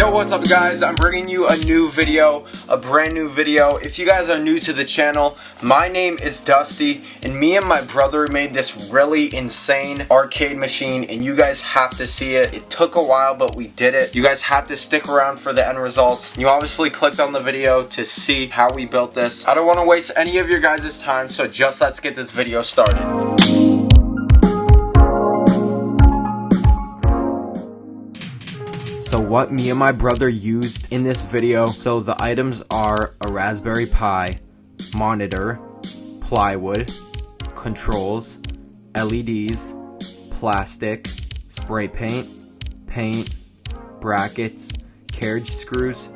Yo, what's up guys? I'm bringing you a new video, a brand new video. If you guys are new to the channel, my name is Dusty, and me and my brother made this really insane arcade machine, and you guys have to see it. It took a while, but we did it. You guys have to stick around for the end results. You obviously clicked on the video to see how we built this. I don't want to waste any of your guys' time, so just let's get this video started. So what me and my brother used in this video, so the items are a Raspberry Pi, monitor, plywood, controls, LEDs, plastic, spray paint, brackets, carriage screws,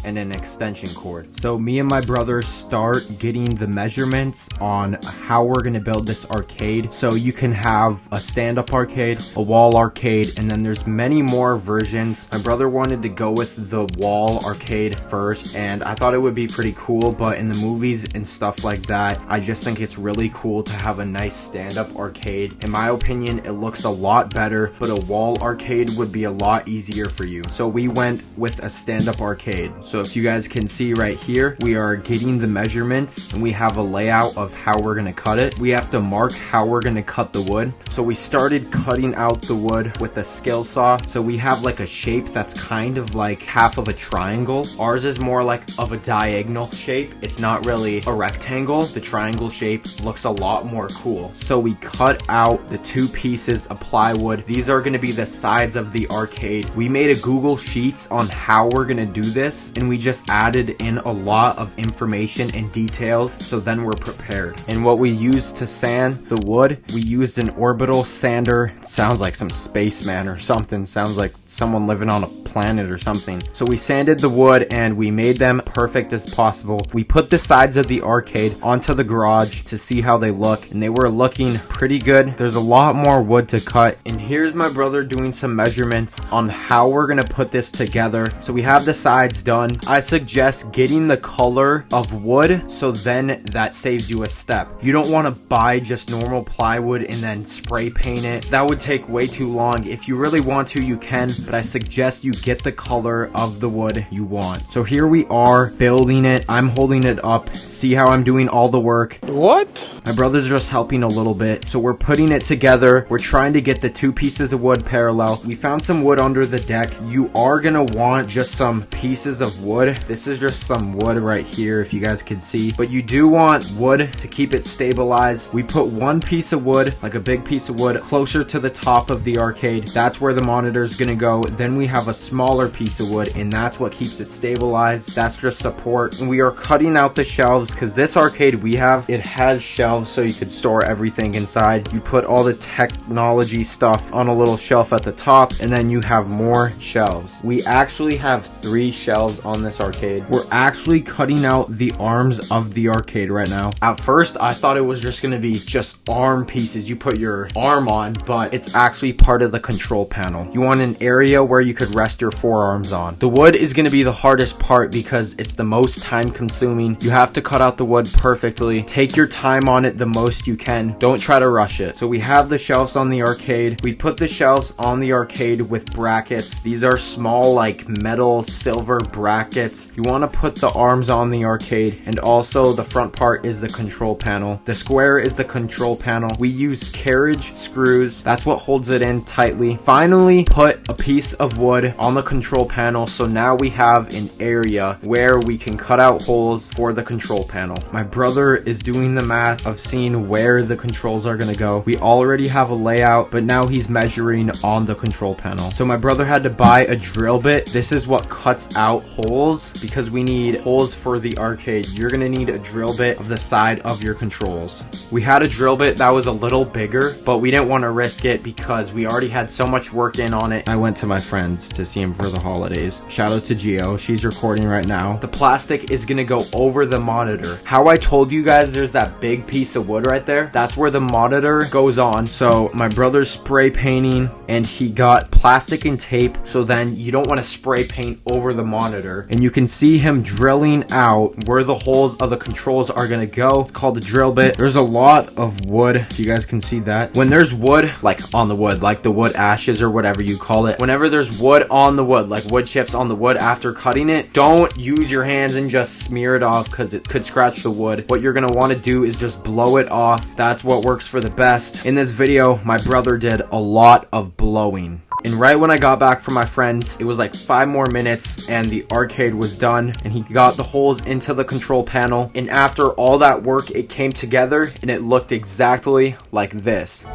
and an extension cord. So me and my brother start getting the measurements on how we're gonna build this arcade. So you can have a stand-up arcade, a wall arcade, and then there's many more versions. My brother wanted to go with the wall arcade first, and I thought it would be pretty cool, but in the movies and stuff like that, I just think it's really cool to have a nice stand-up arcade. In my opinion, it looks a lot better, but a wall arcade would be a lot easier for you. So we went with a stand-up arcade. So if you guys can see right here, we are getting the measurements and we have a layout of how we're going to cut it. We have to mark how we're going to cut the wood. So we started cutting out the wood with a skill saw. So we have like a shape that's kind of like half of a triangle. Ours is more like of a diagonal shape. It's not really a rectangle. The triangle shape looks a lot more cool. So we cut out the two pieces of plywood. These are going to be the sides of the arcade. We made a Google Sheets on how we're going to do this, and we just added in a lot of information and details, so then we're prepared. And what we used to sand the wood, we used an orbital sander. It sounds like some spaceman or something. Sounds like someone living on a planet or something. So we sanded the wood and we made them perfect as possible. We put the sides of the arcade onto the garage to see how they look, and they were looking pretty good. There's a lot more wood to cut, and here's my brother doing some measurements on how we're gonna put this together. So we have the sides done. I suggest getting the color of wood, so then that saves you a step. You don't want to buy just normal plywood and then spray paint it. That would take way too long. If you really want to, you can, but I suggest you get the color of the wood you want. So here we are building it. I'm holding it up. See how I'm doing all the work? What? My brother's just helping a little bit. So we're putting it together. We're trying to get the two pieces of wood parallel. We found some wood under the deck. You are gonna want just some pieces of wood. This is just some wood right here, if you guys can see, but you do want wood to keep it stabilized. We put one piece of wood, like a big piece of wood, closer to the top of the arcade. That's where the monitor is gonna go. Then we have a smaller piece of wood, and that's what keeps it stabilized. That's just support. And we are cutting out the shelves, because this arcade we have, it has shelves so you could store everything inside. You put all the technology stuff on a little shelf at the top, and then you have more shelves. We actually have 3 shelves on this arcade. We're actually cutting out the arms of the arcade right now. At first, I thought it was just gonna be just arm pieces you put your arm on, but it's actually part of the control panel. You want an area where you could rest your forearms on. The wood is gonna be the hardest part because it's the most time consuming. You have to cut out the wood perfectly. Take your time on it the most you can. Don't try to rush it. So we have the shelves on the arcade. We put the shelves on the arcade with brackets. These are small, like metal silver brackets. You want to put the arms on the arcade, and also the front part is the control panel. The square is the control panel. We use carriage screws. That's what holds it in tightly. Finally, put a piece of wood on the control panel, so now we have an area where we can cut out holes for the control panel. My brother is doing the math of seeing where the controls are going to go. We already have a layout, but now he's measuring on the control panel. So my brother had to buy a drill bit. This is what cuts out holes, because we need holes for the arcade. You're gonna need a drill bit of the side of your controls. We had a drill bit that was a little bigger, but we didn't want to risk it because we already had so much work in on it. I went to my friends to see him for the holidays. Shout out to Gio. She's recording right now. The plastic is gonna go over the monitor. How I told you guys there's that big piece of wood right there? That's where the monitor goes on. So my brother's spray painting, and he got plastic and tape, so then you don't want to spray paint over the monitor. monitor, and you can see him drilling out where the holes of the controls are gonna go. It's called a drill bit. There's a lot of wood, if you guys can see that. When there's wood, like on the wood, like the wood ashes or whatever you call it, whenever there's wood on the wood, like wood chips on the wood after cutting it, don't use your hands and just smear it off because it could scratch the wood. What you're gonna want to do is just blow it off. That's what works for the best. In this video, my brother did a lot of blowing. And right when I got back from my friends, it was like 5 more minutes and the arcade was done, and he got the holes into the control panel. And after all that work, it came together and it looked exactly like this.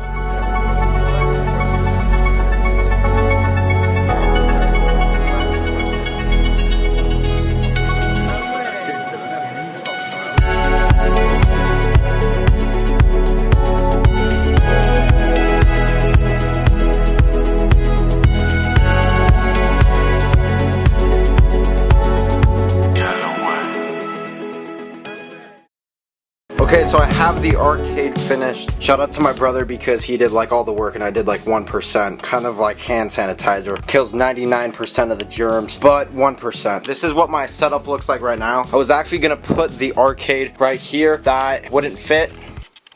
Okay, so I have the arcade finished. Shout out to my brother because he did like all the work and I did like 1%. Kind of like hand sanitizer. Kills 99% of the germs, but 1%. This is what my setup looks like right now. I was actually gonna put the arcade right here. That wouldn't fit.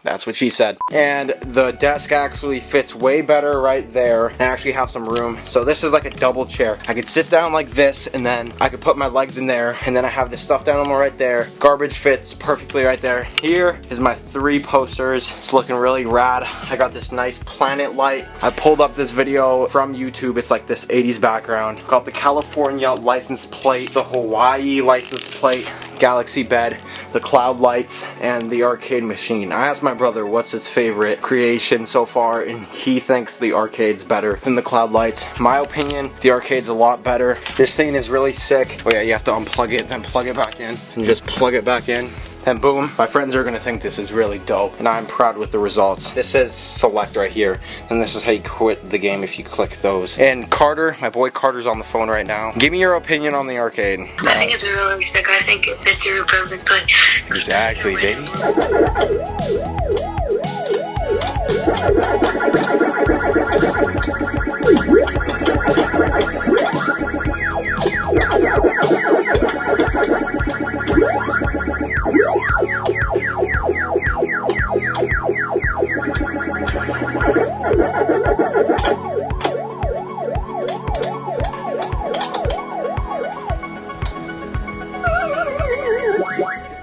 That's what she said. And the desk actually fits way better right there. I actually have some room. So this is like a double chair. I could sit down like this and then I could put my legs in there, and then I have this stuffed animal right there. Garbage fits perfectly right there. Here is my 3 posters. It's looking really rad. I got this nice planet light. I pulled up this video from YouTube. It's like this 80s background. Got the California license plate, the Hawaii license plate, galaxy bed, the cloud lights, and the arcade machine. I asked my brother what's his favorite creation so far, and he thinks the arcade's better than the cloud lights. My opinion, the arcade's a lot better. This thing is really sick. Oh yeah, you have to unplug it, then plug it back in, and just plug it back in. Then boom, my friends are gonna think this is really dope, and I'm proud with the results. This says select right here, and this is how you quit the game if you click those. And Carter, my boy Carter's on the phone right now. Give me your opinion on the arcade. I think it's really sick. I think it fits you perfectly. Exactly, baby.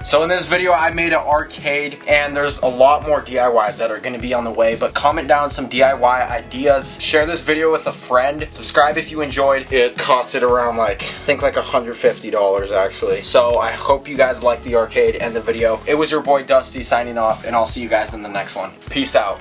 So in this video I made an arcade, and there's a lot more DIYs that are going to be on the way, but comment down some DIY ideas. Share this video with a friend. Subscribe if you enjoyed. It costed around like, I think like $150 actually. So I hope you guys liked the arcade and the video. It was your boy Dusty signing off, and I'll see you guys in the next one. Peace out.